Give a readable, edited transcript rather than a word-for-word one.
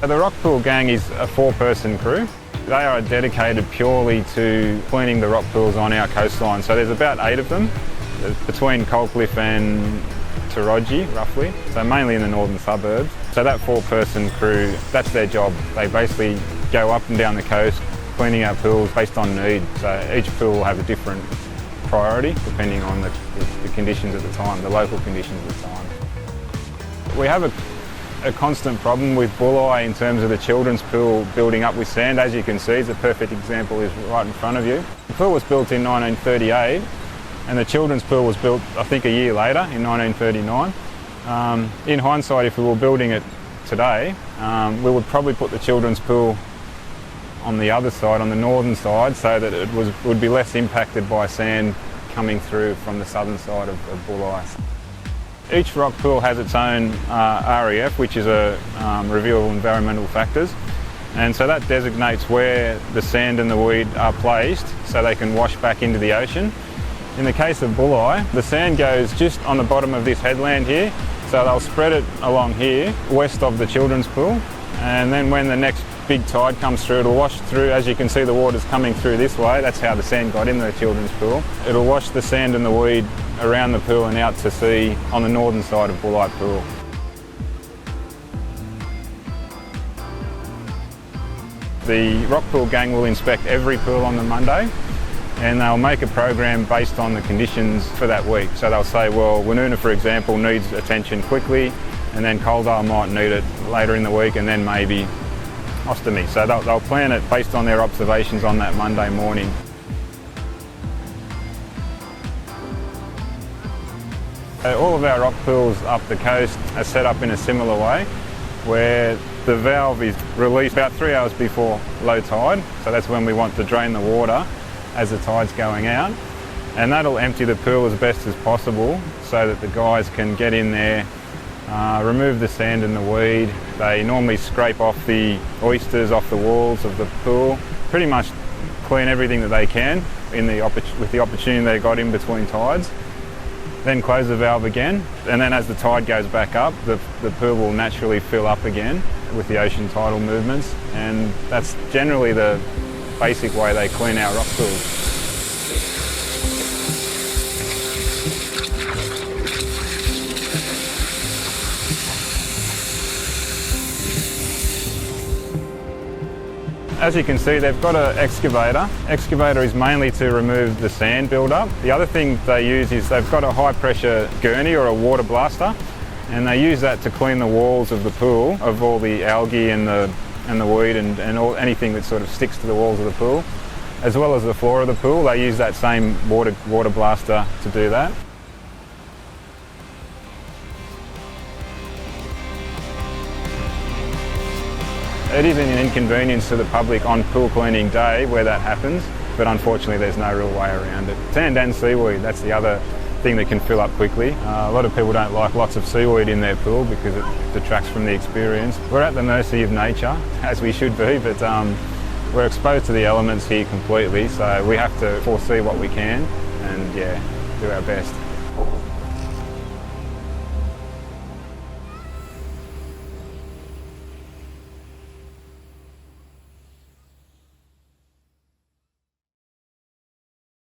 The rock pool gang is a 4-person crew. They are dedicated purely to cleaning the rock pools on our coastline. So there's about 8 of them between Colcliffe and Taraji, roughly, so mainly in the northern suburbs. So that 4-person crew, that's their job. They basically go up and down the coast cleaning our pools based on need. So each pool will have a different priority depending on the conditions at the time, the local conditions at the time. We have a constant problem with Bulli in terms of the children's pool building up with sand. As you can see, the perfect example is right in front of you. The pool was built in 1938 and the children's pool was built, I think, a year later in 1939. In hindsight, if we were building it today, we would probably put the children's pool on the other side, on the northern side, so that it would be less impacted by sand coming through from the southern side of Bulli. Each rock pool has its own REF, which is a reviewable environmental factors, and so that designates where the sand and the weed are placed so they can wash back into the ocean. In the case of Bulli, the sand goes just on the bottom of this headland here, so they'll spread it along here, west of the children's pool, and then when the next big tide comes through, it'll wash through. As you can see, the water's coming through this way. That's how the sand got in the children's pool. It'll wash the sand and the weed around the pool and out to sea on the northern side of Bulli Pool. The rock pool gang will inspect every pool on the Monday, and they'll make a program based on the conditions for that week. So they'll say, well, Woonona, for example, needs attention quickly, and then Coaldale might need it later in the week, and then maybe Ostomy. So they'll plan it based on their observations on that Monday morning. All of our rock pools up the coast are set up in a similar way, where the valve is released about 3 hours before low tide. So that's when we want to drain the water as the tide's going out. And that'll empty the pool as best as possible so that the guys can get in there, remove the sand and the weed. They normally scrape off the oysters off the walls of the pool, pretty much clean everything that they can with the opportunity they got in between tides. Then close the valve again, and then as the tide goes back up, the pool will naturally fill up again with the ocean tidal movements, and that's generally the basic way they clean our rock pools. As you can see, they've got an excavator. Excavator is mainly to remove the sand build-up. The other thing they use is they've got a high-pressure gurney or a water blaster, and they use that to clean the walls of the pool of all the algae and the weed and anything that sort of sticks to the walls of the pool, as well as the floor of the pool. They use that same water blaster to do that. It is an inconvenience to the public on pool cleaning day where that happens, but unfortunately there's no real way around it. Sand and seaweed, that's the other thing that can fill up quickly. A lot of people don't like lots of seaweed in their pool because it detracts from the experience. We're at the mercy of nature, as we should be, but we're exposed to the elements here completely, so we have to foresee what we can and, yeah, do our best.